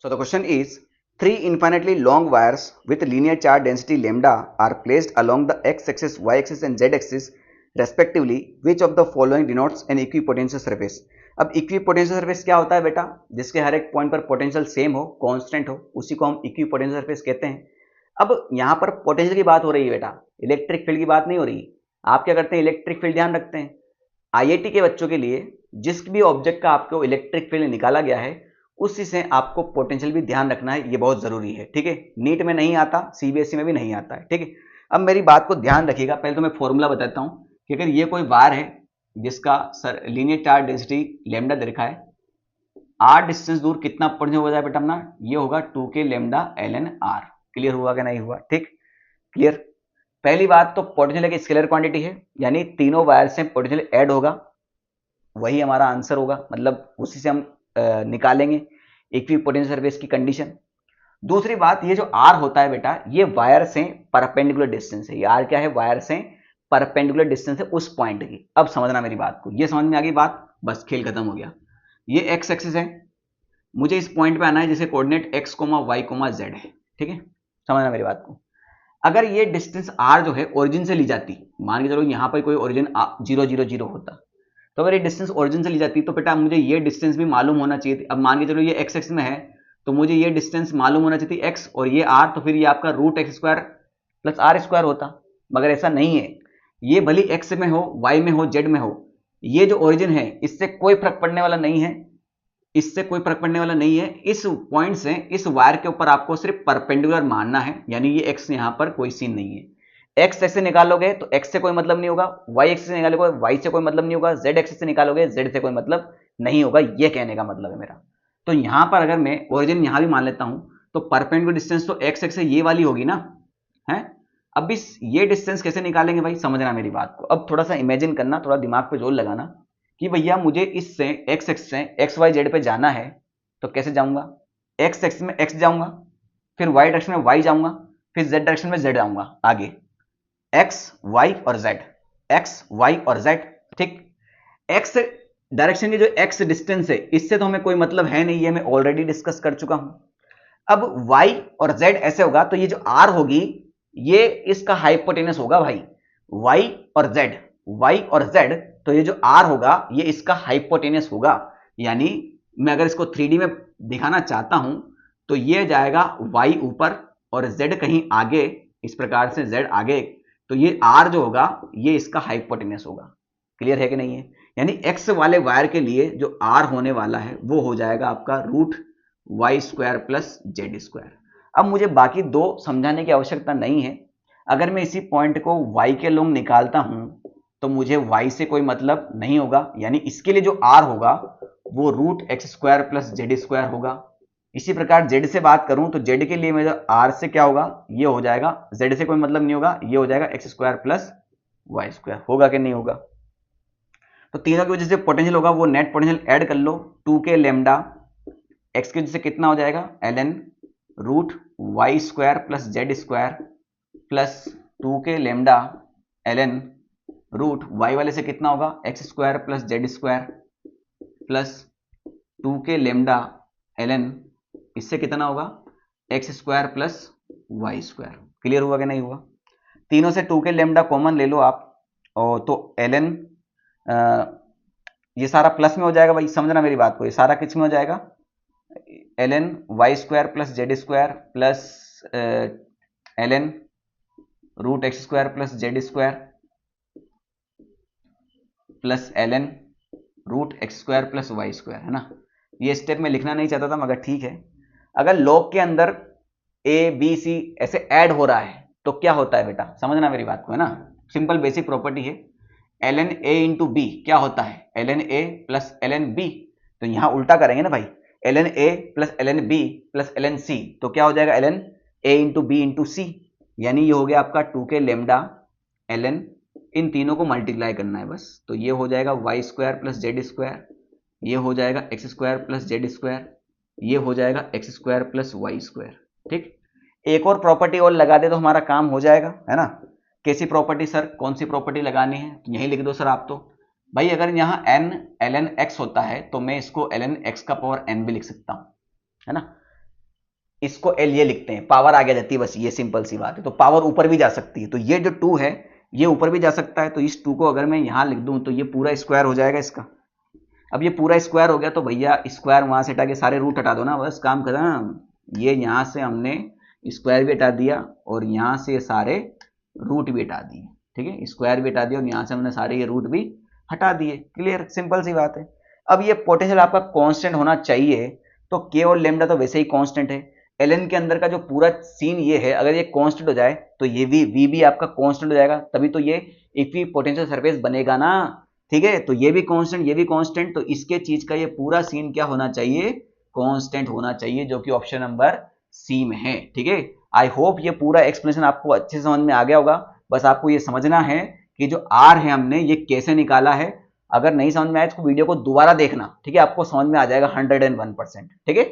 So the question is, three infinitely long wires with linear charge density lambda are placed along the x-axis, y-axis and z-axis respectively. Which of the following denotes an equipotential surface? अब equipotential surface क्या होता है बेटा? जिसके हर एक point पर potential same हो, constant हो, उसी को हम इक्विपोटेंशियल सरफेस कहते हैं। अब यहाँ पर पोटेंशियल की बात हो रही है बेटा, इलेक्ट्रिक फील्ड की बात नहीं हो रही। आप क्या करते हैं, इलेक्ट्रिक फील्ड ध्यान रखते हैं। आईआईटी के बच्चों के लिए जिस भी ऑब्जेक्ट का आपको इलेक्ट्रिक फील्ड निकाला गया है उसी से आपको पोटेंशियल भी ध्यान रखना है, ये बहुत जरूरी है। ठीक है, नीट में नहीं आता, सीबीएसई में भी नहीं आता है। ठीक है, अब मेरी बात को ध्यान रखिएगा। पहले तो मैं फॉर्मूला बताता हूं कि अगर ये कोई वायर है जिसका लीनियर चार्ज डेंसिटी लैम्डा दे रखा है, आर डिस्टेंस दूर कितना पोटेंशियल हो जाए बेटा अपना, ये होगा 2k lambda ln r। Clear हुआ कि नहीं हुआ? ठीक, क्लियर। पहली बात तो पोटेंशियल एक स्केलर क्वांटिटी है, यानी तीनों वायर से पोटेंशियल ऐड होगा, वही हमारा आंसर होगा, मतलब उसी से हम निकालेंगे इक्विपोटेंशियल सरफेस की कंडीशन। दूसरी बात, ये जो आर होता है बेटा, ये वायर से परपेंडिकुलर डिस्टेंस है। ये आर क्या है? वायर से परपेंडिकुलर डिस्टेंस है उस पॉइंट की। अब समझना मेरी बात को, ये समझ में आ गई बात? बस खेल खत्म हो गया। ये एक्स एक्सिस है, मुझे इस पॉइंट पे आना है जिसे coordinate x comma y comma z है। ठीक है, समझना मेरी बात को। अगर ये डिस्टेंस आर जो है ओरिजिन से ली जाती, मान के चलो यहां पर कोई ओरिजिन 0 0 0 होता, तो अगर ये डिस्टेंस ओरिजिन से ली जाती तो बेटा मुझे ये डिस्टेंस भी मालूम होना चाहिए थी। अब मान के चलो ये एक्स एक्स में है तो मुझे ये डिस्टेंस मालूम होना चाहिए थी एक्स, और ये आर, तो फिर ये आपका root x square plus r square होता। मगर ऐसा नहीं है, ये भली एक्स में हो, वाई में हो, जेड में हो, ये जो ओरिजिन है इससे कोई फर्क पड़ने वाला नहीं है, इससे कोई फर्क पड़ने वाला नहीं है। इस पॉइंट से इस वायर के ऊपर आपको सिर्फ परपेंडिकुलर मानना है, यानी ये एक्स यहां पर कोई सीन नहीं है। एक्स एक्स से निकालोगे तो एक्स से कोई मतलब नहीं होगा, वाई एक्स से निकालोगे वाई से कोई मतलब नहीं होगा, जेड एक्स से निकालोगे जेड से कोई मतलब नहीं होगा, ये कहने का मतलब है मेरा। तो यहां पर अगर मैं ओरिजिन यहां भी मान लेता हूं तो परपेंडिकुलर डिस्टेंस तो एक्स एक्स से ये वाली होगी ना, है। अब इस ये डिस्टेंस कैसे निकालेंगे भाई, समझना मेरी बात को। अब थोड़ा सा इमेजिन करना, थोड़ा दिमाग पे जोर लगाना कि भैया मुझे इससे एक्स एक्स से एक्स वाई जेड पे जाना है, तो कैसे जाऊंगा? एक्स एक्स में एक्स जाऊंगा, फिर वाई डायरेक्शन में वाई जाऊंगा, फिर जेड डायरेक्शन में जेड जाऊंगा, आगे एक्स वाई और जेड, एक्स वाई और जेड। ठीक, एक्स डायरेक्शन की जो एक्स डिस्टेंस है इससे तो हमें कोई मतलब है नहीं, ये मैं ऑलरेडी डिस्कस कर चुका हूं। अब y और z ऐसे होगा तो ये जो r होगी ये इसका हाइपोटेनस होगा भाई, y और z, तो ये जो r होगा ये इसका हाइपोटेनस होगा। यानी मैं अगर इसको 3D में दिखाना चाहता हूं तो ये जाएगा y ऊपर और z कहीं आगे, इस प्रकार से z आगे, तो ये r जो होगा ये इसका हाइपोटेनस होगा। क्लियर है कि नहीं है? यानी x वाले वायर के लिए जो r होने वाला है वो हो जाएगा आपका root y square plus z square. अब मुझे बाकी दो समझाने की आवश्यकता नहीं है। अगर मैं इसी पॉइंट को y के लोंग निकालता हूं तो मुझे y से कोई मतलब नहीं होगा, यानी इसके लिए जो r होगा वो root x square plus z square होगा। इसी प्रकार z से बात करूं तो z के लिए मेरा r से क्या होगा, ये हो जाएगा, z से कोई मतलब नहीं होगा, ये हो जाएगा x square plus y square. होगा कि नहीं होगा? तो तीनों की वजह से पोटेंशियल होगा वो नेट पोटेंशियल ऐड कर लो, 2k लैम्डा एक्स की वजह से कितना हो जाएगा ln root y square plus z square plus 2k lambda ln root y वाले से कितना होगा x square plus z square plus 2k lambda ln इससे कितना होगा x square plus y square. Clear हुआ कि नहीं हुआ? तीनों से 2k लैम्डा कॉमन ले लो आप, और तो ln ये सारा प्लस में हो जाएगा भाई, समझना मेरी बात को, ये सारा किस में हो जाएगा ln y square plus z square plus ln root x square plus z square plus ln root x square plus y square, है ना। ये स्टेप में लिखना नहीं चाहता था मगर ठीक है। अगर लॉग के अंदर a b c ऐसे ऐड हो रहा है तो क्या होता है बेटा, समझना मेरी बात को, है ना। सिंपल बेसिक प्रॉपर्टी है, ln a इंटू बी क्या होता है ln a plus ln b, तो यहां उल्टा करेंगे ना भाई, ln a plus ln b plus ln c, तो क्या हो जाएगा ln a into b into c, यानी ये हो गया आपका 2k लैम्डा ln, इन तीनों को मल्टीप्लाई करना है बस, तो ये हो जाएगा y square plus z square, ये हो जाएगा x square plus z square, ये हो जाएगा x square plus y square. ठीक, एक और प्रॉपर्टी और लगा दे तो हमारा काम हो जाएगा, है ना। कैसी प्रॉपर्टी सर, कौन सी प्रॉपर्टी लगानी है? तो यही लिख दो सर आप तो भाई, अगर यहाँ n ln x होता है तो मैं इसको ln x का पावर n भी लिख सकता हूं, है ना। इसको एल ये लिखते हैं, पावर आगे जाती है, बस ये सिंपल सी बात है। तो पावर ऊपर भी जा सकती है, तो ये जो 2 है ये ऊपर भी जा सकता है, तो इस 2 को अगर मैं यहां लिख दूं तो ये पूरा स्क्वायर हो जाएगा इसका। अब ये पूरा स्क्वायर हो गया तो भैया स्क्वायर वहां से हटा के सारे रूट हटा दो ना, बस काम खत्म। ये यहां से हमने स्क्वायर भी हटा दिया और यहां से सारे रूट भी हटा दिए, ठीक है, स्क्वायर भी हटा दिया और यहां से हमने सारे ये रूट भी हटा दिए। क्लियर, सिंपल सी बात है। अब ये पोटेंशियल आपका कांस्टेंट होना चाहिए, तो के और लेमडा तो वैसे ही कांस्टेंट है। एल के अंदर का जो पूरा सीन ये है, अगर ये कांस्टेंट हो जाए तो ये भी आपका कांस्टेंट हो जाएगा, तभी तो ये इक्वी पोटेंशियल सरफेस बनेगा ना, ठीक है। तो ये भी कांस्टेंट, ये भी कांस्टेंट, तो इसके चीज का ये पूरा सीन क्या होना चाहिए, कांस्टेंट होना चाहिए, जो कि ऑप्शन नंबर सी में है, ठीक है। आई होप ये पूरा एक्सप्लेनेशन आपको अच्छे से समझ में आ गया होगा। बस आपको ये समझना है कि जो आर है हमने ये कैसे निकाला है। अगर नहीं समझ में आया तो वीडियो को दोबारा देखना, ठीक है, आपको समझ में आ जाएगा 101%, ठीक है।